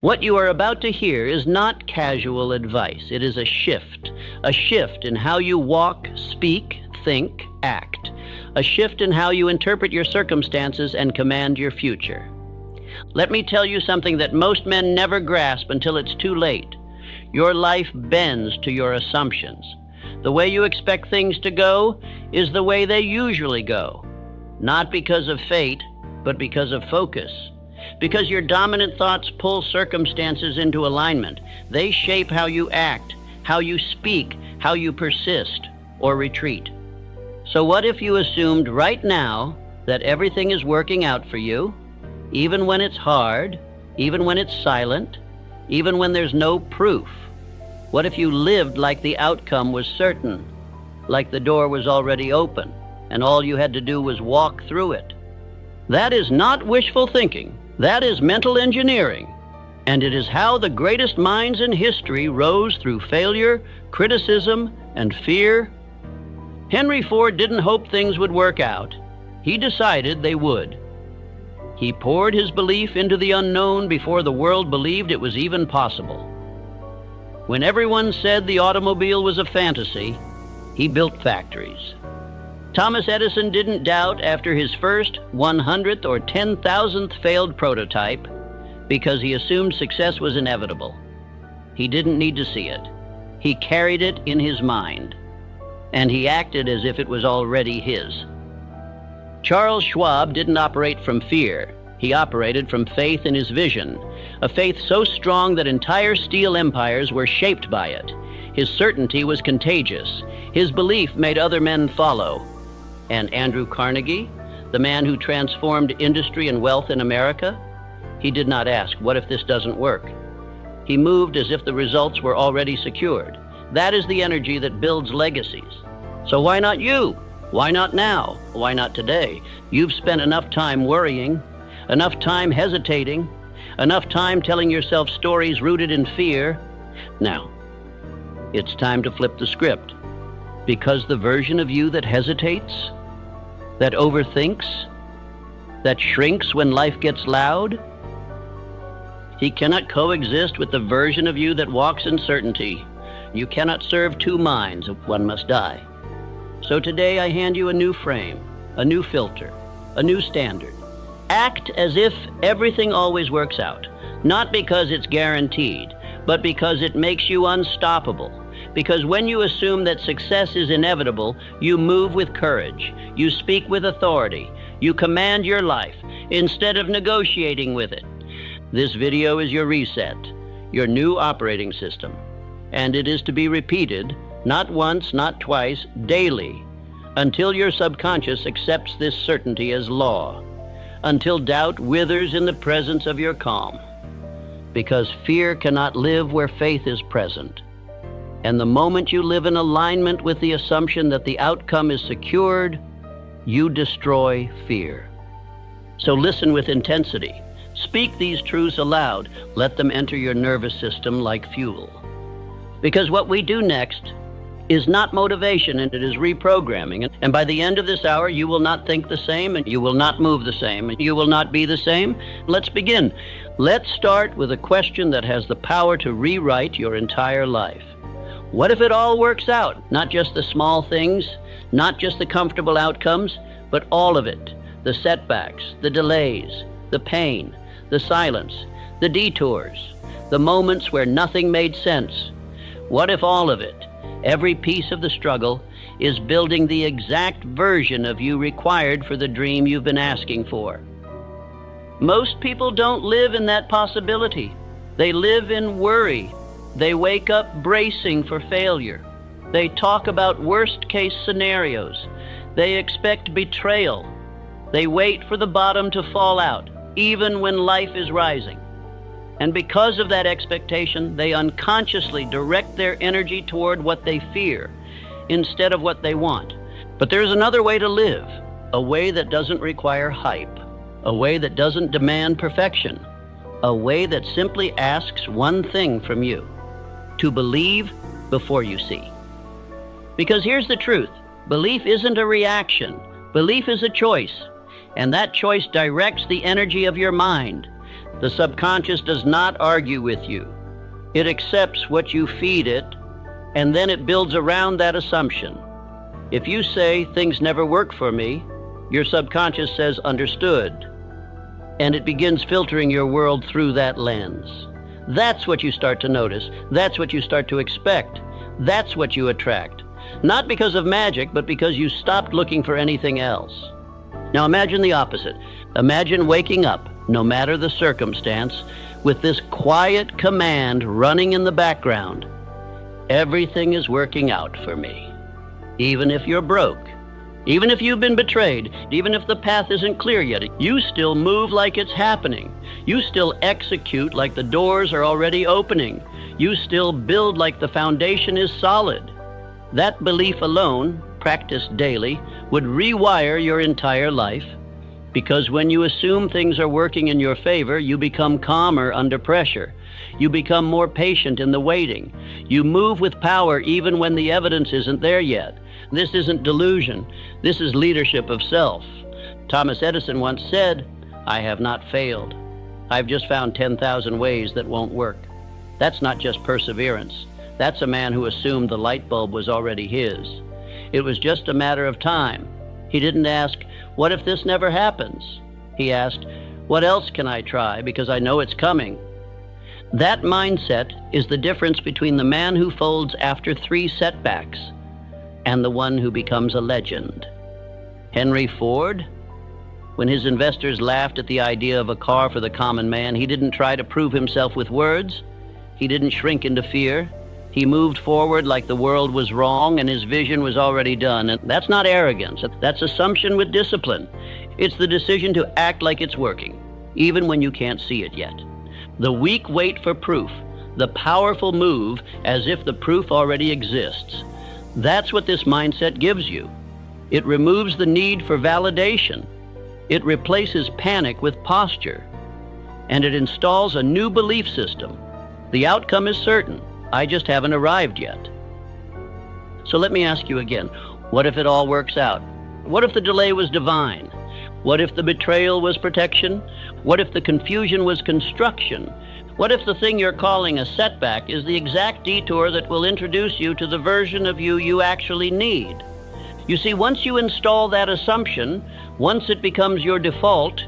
What you are about to hear is not casual advice. It is a shift in how you walk, speak, think, act, a shift in how you interpret your circumstances and command your future. Let me tell you something that most men never grasp until it's too late. Your life bends to your assumptions. The way you expect things to go is the way they usually go, not because of fate, but because of focus. Because your dominant thoughts pull circumstances into alignment. They shape how you act, how you speak, how you persist or retreat. So what if you assumed right now that everything is working out for you, even when it's hard, even when it's silent, even when there's no proof? What if you lived like the outcome was certain, like the door was already open, and all you had to do was walk through it? That is not wishful thinking. That is mental engineering, and it is how the greatest minds in history rose through failure, criticism, and fear. Henry Ford didn't hope things would work out. He decided they would. He poured his belief into the unknown before the world believed it was even possible. When everyone said the automobile was a fantasy, he built factories. Thomas Edison didn't doubt after his first 100th or 10,000th failed prototype because he assumed success was inevitable. He didn't need to see it. He carried it in his mind, and he acted as if it was already his. Charles Schwab didn't operate from fear. He operated from faith in his vision, a faith so strong that entire steel empires were shaped by it. His certainty was contagious. His belief made other men follow. And Andrew Carnegie, the man who transformed industry and wealth in America, he did not ask, what if this doesn't work? He moved as if the results were already secured. That is the energy that builds legacies. So why not you? Why not now? Why not today? You've spent enough time worrying, enough time hesitating, enough time telling yourself stories rooted in fear. Now, it's time to flip the script, because the version of you that hesitates, that overthinks, that shrinks when life gets loud, he cannot coexist with the version of you that walks in certainty. You cannot serve two minds, one must die. So today I hand you a new frame, a new filter, a new standard. Act as if everything always works out, not because it's guaranteed, but because it makes you unstoppable. Because when you assume that success is inevitable, you move with courage, you speak with authority, you command your life instead of negotiating with it. This video is your reset, your new operating system, and it is to be repeated, not once, not twice, daily, until your subconscious accepts this certainty as law, until doubt withers in the presence of your calm. Because fear cannot live where faith is present. And the moment you live in alignment with the assumption that the outcome is secured, you destroy fear. So listen with intensity. Speak these truths aloud. Let them enter your nervous system like fuel. Because what we do next is not motivation, and it is reprogramming. And by the end of this hour, you will not think the same, and you will not move the same, and you will not be the same. Let's begin. Let's start with a question that has the power to rewrite your entire life. What if it all works out? Not just the small things, not just the comfortable outcomes, but all of it. The setbacks, the delays, the pain, the silence, the detours, the moments where nothing made sense. What if all of it, every piece of the struggle, is building the exact version of you required for the dream you've been asking for? Most people don't live in that possibility. They live in worry. They wake up bracing for failure. They talk about worst-case scenarios. They expect betrayal. They wait for the bottom to fall out, even when life is rising. And because of that expectation, they unconsciously direct their energy toward what they fear instead of what they want. But there's another way to live, a way that doesn't require hype, a way that doesn't demand perfection, a way that simply asks one thing from you: to believe before you see. Because here's the truth. Belief isn't a reaction. Belief is a choice. And that choice directs the energy of your mind. The subconscious does not argue with you. It accepts what you feed it, and then it builds around that assumption. If you say, things never work for me, your subconscious says, understood. And it begins filtering your world through that lens. That's what you start to notice. That's what you start to expect. That's what you attract. Not because of magic, but because you stopped looking for anything else. Now imagine the opposite. Imagine waking up, no matter the circumstance, with this quiet command running in the background. Everything is working out for me. Even if you're broke, even if you've been betrayed, even if the path isn't clear yet, you still move like it's happening. You still execute like the doors are already opening. You still build like the foundation is solid. That belief alone, practiced daily, would rewire your entire life, because when you assume things are working in your favor, you become calmer under pressure. You become more patient in the waiting. You move with power even when the evidence isn't there yet. This isn't delusion. This is leadership of self. Thomas Edison once said, "I have not failed. I've just found 10,000 ways that won't work." That's not just perseverance. That's a man who assumed the light bulb was already his. It was just a matter of time. He didn't ask, what if this never happens? He asked, what else can I try because I know it's coming? That mindset is the difference between the man who folds after 3 setbacks and the one who becomes a legend. Henry Ford, when his investors laughed at the idea of a car for the common man, he didn't try to prove himself with words. He didn't shrink into fear. He moved forward like the world was wrong and his vision was already done. And that's not arrogance. That's assumption with discipline. It's the decision to act like it's working, even when you can't see it yet. The weak wait for proof. The powerful move as if the proof already exists. That's what this mindset gives you. It removes the need for validation. It replaces panic with posture. And it installs a new belief system. The outcome is certain. I just haven't arrived yet. So let me ask you again, what if it all works out? What if the delay was divine? What if the betrayal was protection? What if the confusion was construction? What if the thing you're calling a setback is the exact detour that will introduce you to the version of you actually need? You see, once you install that assumption, once it becomes your default,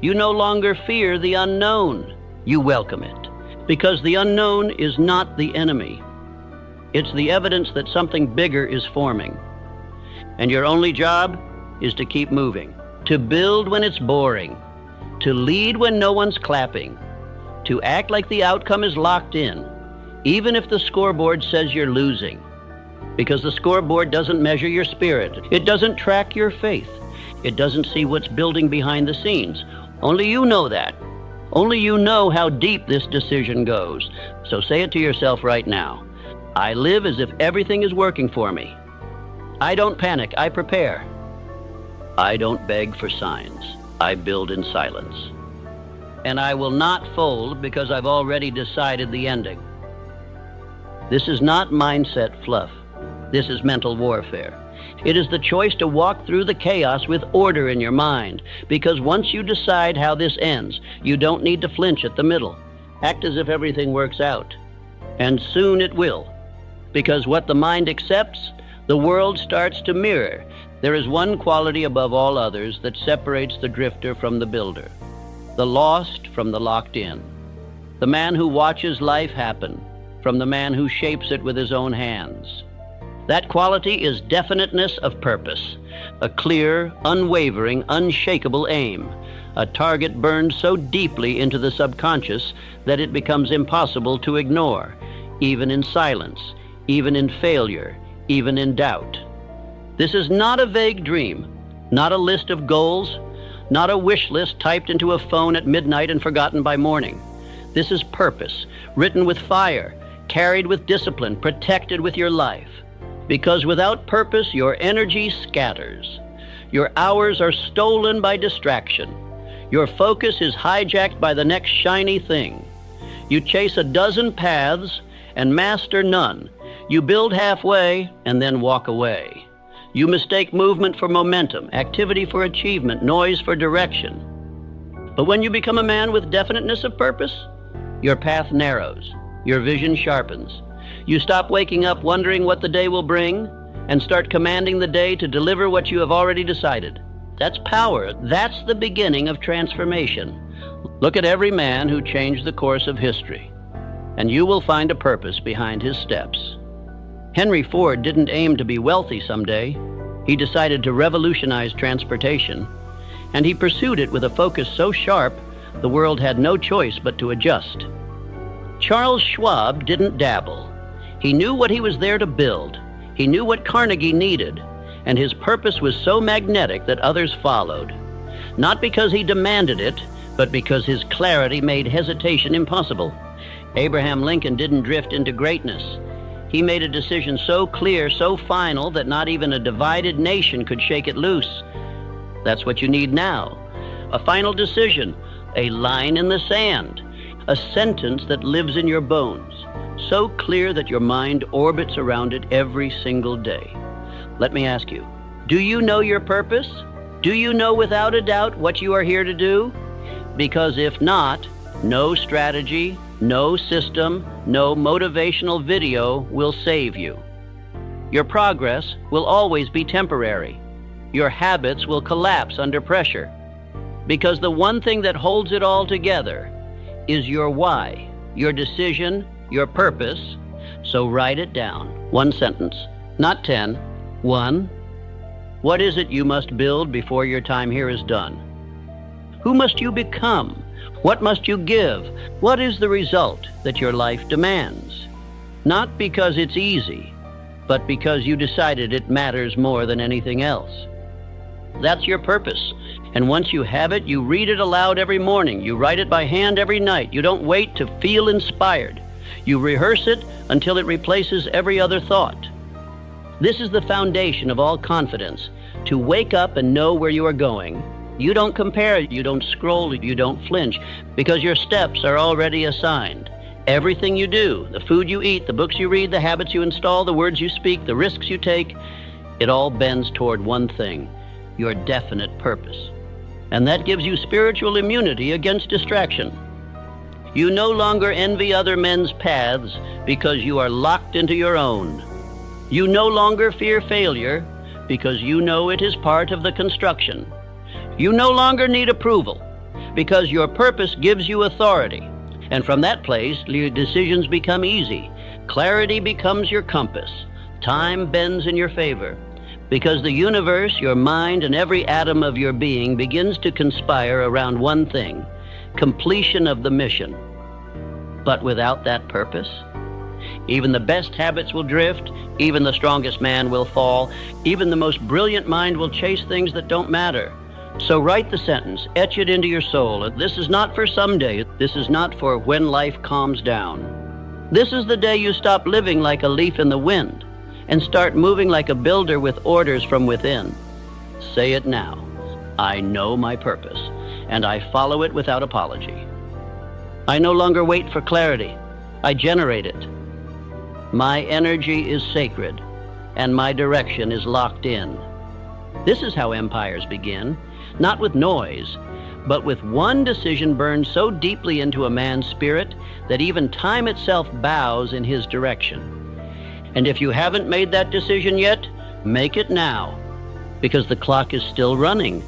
you no longer fear the unknown. You welcome it. Because the unknown is not the enemy. It's the evidence that something bigger is forming. And your only job is to keep moving, to build when it's boring, to lead when no one's clapping, to act like the outcome is locked in, even if the scoreboard says you're losing. Because the scoreboard doesn't measure your spirit. It doesn't track your faith. It doesn't see what's building behind the scenes. Only you know that. Only you know how deep this decision goes. So say it to yourself right now. I live as if everything is working for me. I don't panic, I prepare. I don't beg for signs. I build in silence. And I will not fold because I've already decided the ending. This is not mindset fluff. This is mental warfare. It is the choice to walk through the chaos with order in your mind, because once you decide how this ends, you don't need to flinch at the middle. Act as if everything works out. And soon it will. Because what the mind accepts, the world starts to mirror. There is one quality above all others that separates the drifter from the builder. The lost from the locked in. The man who watches life happen from the man who shapes it with his own hands. That quality is definiteness of purpose, a clear, unwavering, unshakable aim, a target burned so deeply into the subconscious that it becomes impossible to ignore, even in silence, even in failure, even in doubt. This is not a vague dream, not a list of goals, not a wish list typed into a phone at midnight and forgotten by morning. This is purpose, written with fire, carried with discipline, protected with your life. Because without purpose, your energy scatters. Your hours are stolen by distraction. Your focus is hijacked by the next shiny thing. You chase a dozen paths and master none. You build halfway and then walk away. You mistake movement for momentum, activity for achievement, noise for direction. But when you become a man with definiteness of purpose, your path narrows, your vision sharpens. You stop waking up wondering what the day will bring and start commanding the day to deliver what you have already decided. That's power. That's the beginning of transformation. Look at every man who changed the course of history, and you will find a purpose behind his steps. Henry Ford didn't aim to be wealthy someday. He decided to revolutionize transportation, and he pursued it with a focus so sharp the world had no choice but to adjust. Charles Schwab didn't dabble. He knew what he was there to build. He knew what Carnegie needed, and his purpose was so magnetic that others followed. Not because he demanded it, but because his clarity made hesitation impossible. Abraham Lincoln didn't drift into greatness. He made a decision so clear, so final, that not even a divided nation could shake it loose. That's what you need now. A final decision, a line in the sand, a sentence that lives in your bones, so clear that your mind orbits around it every single day. Let me ask you, do you know your purpose? Do you know without a doubt what you are here to do? Because if not, no strategy, no system, no motivational video will save you. Your progress will always be temporary. Your habits will collapse under pressure. Because the one thing that holds it all together is your why, your decision, your purpose. So write it down. One sentence, not 10. 1. What is it you must build before your time here is done? Who must you become? What must you give? What is the result that your life demands? Not because it's easy, but because you decided it matters more than anything else. That's your purpose. And once you have it, you read it aloud every morning. You write it by hand every night. You don't wait to feel inspired. You rehearse it until it replaces every other thought. This is the foundation of all confidence, to wake up and know where you are going. You don't compare, you don't scroll, you don't flinch, because your steps are already assigned. Everything you do, the food you eat, the books you read, the habits you install, the words you speak, the risks you take, it all bends toward one thing, your definite purpose. And that gives you spiritual immunity against distraction. You no longer envy other men's paths because you are locked into your own. You no longer fear failure because you know it is part of the construction. You no longer need approval because your purpose gives you authority. And from that place, your decisions become easy. Clarity becomes your compass. Time bends in your favor because the universe, your mind, and every atom of your being begins to conspire around one thing, completion of the mission. But without that purpose, even the best habits will drift, even the strongest man will fall, even the most brilliant mind will chase things that don't matter. So write the sentence, etch it into your soul. This is not for someday. This is not for when life calms down. This is the day you stop living like a leaf in the wind and start moving like a builder with orders from within. Say it now. I know my purpose, and I follow it without apology. I no longer wait for clarity. I generate it. My energy is sacred, and my direction is locked in. This is how empires begin, not with noise, but with one decision burned so deeply into a man's spirit that even time itself bows in his direction. And if you haven't made that decision yet, make it now, because the clock is still running,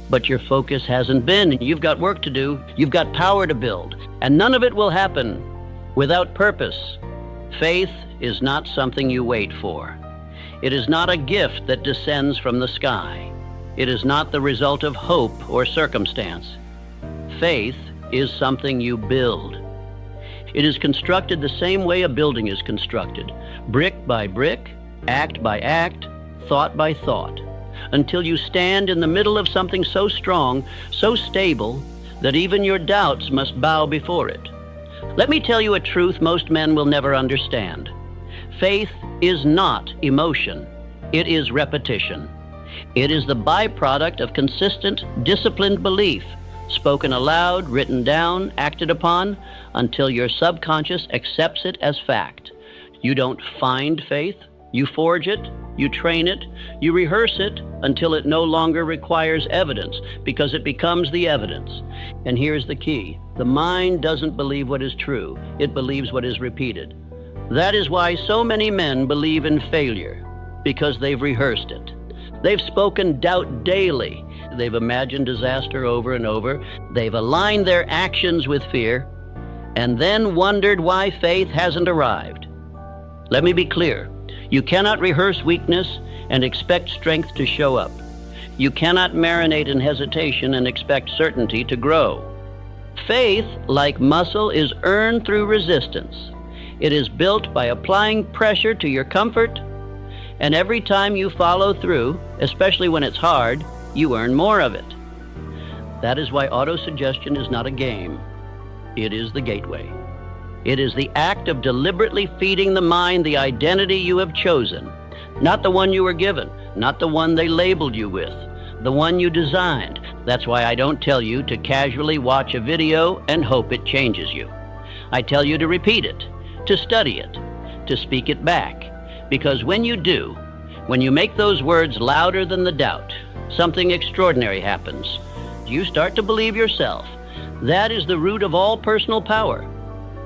but your focus hasn't been. You've got work to do, you've got power to build, and none of it will happen without purpose. Faith is not something you wait for. It is not a gift that descends from the sky. It is not the result of hope or circumstance. Faith is something you build. It is constructed the same way a building is constructed, brick by brick, act by act, thought by thought, until you stand in the middle of something so strong, so stable, that even your doubts must bow before it. Let me tell you a truth most men will never understand. Faith is not emotion. It is repetition. It is the byproduct of consistent, disciplined belief, spoken aloud, written down, acted upon, until your subconscious accepts it as fact. You don't find faith, You forge it, you train it, you rehearse it until it no longer requires evidence, because it becomes the evidence. And here's the key. The mind doesn't believe what is true. It believes what is repeated. That is why so many men believe in failure, because they've rehearsed it. They've spoken doubt daily. They've imagined disaster over and over. They've aligned their actions with fear, and then wondered why faith hasn't arrived. Let me be clear. You cannot rehearse weakness and expect strength to show up. You cannot marinate in hesitation and expect certainty to grow. Faith, like muscle, is earned through resistance. It is built by applying pressure to your comfort, and every time you follow through, especially when it's hard, you earn more of it. That is why autosuggestion is not a game. It is the gateway. It is the act of deliberately feeding the mind the identity you have chosen, not the one you were given, not the one they labeled you with, the one you designed. That's why I don't tell you to casually watch a video and hope it changes you. I tell you to repeat it, to study it, to speak it back. Because when you do, when you make those words louder than the doubt, something extraordinary happens. You start to believe yourself. That is the root of all personal power.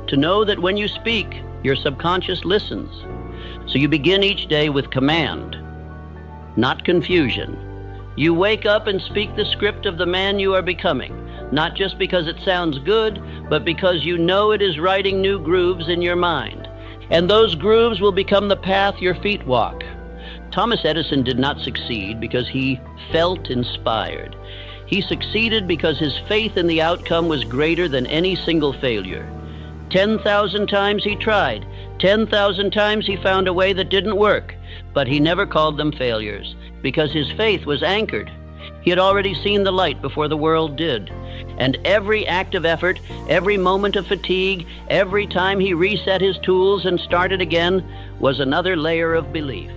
To know that when you speak, your subconscious listens. So you begin each day with command, not confusion. You wake up and speak the script of the man you are becoming, not just because it sounds good, but because you know it is writing new grooves in your mind. And those grooves will become the path your feet walk. Thomas Edison did not succeed because he felt inspired. He succeeded because his faith in the outcome was greater than any single failure. 10,000 times he tried. 10,000 times he found a way that didn't work, but he never called them failures because his faith was anchored. He had already seen the light before the world did. And every act of effort, every moment of fatigue, every time he reset his tools and started again was another layer of belief.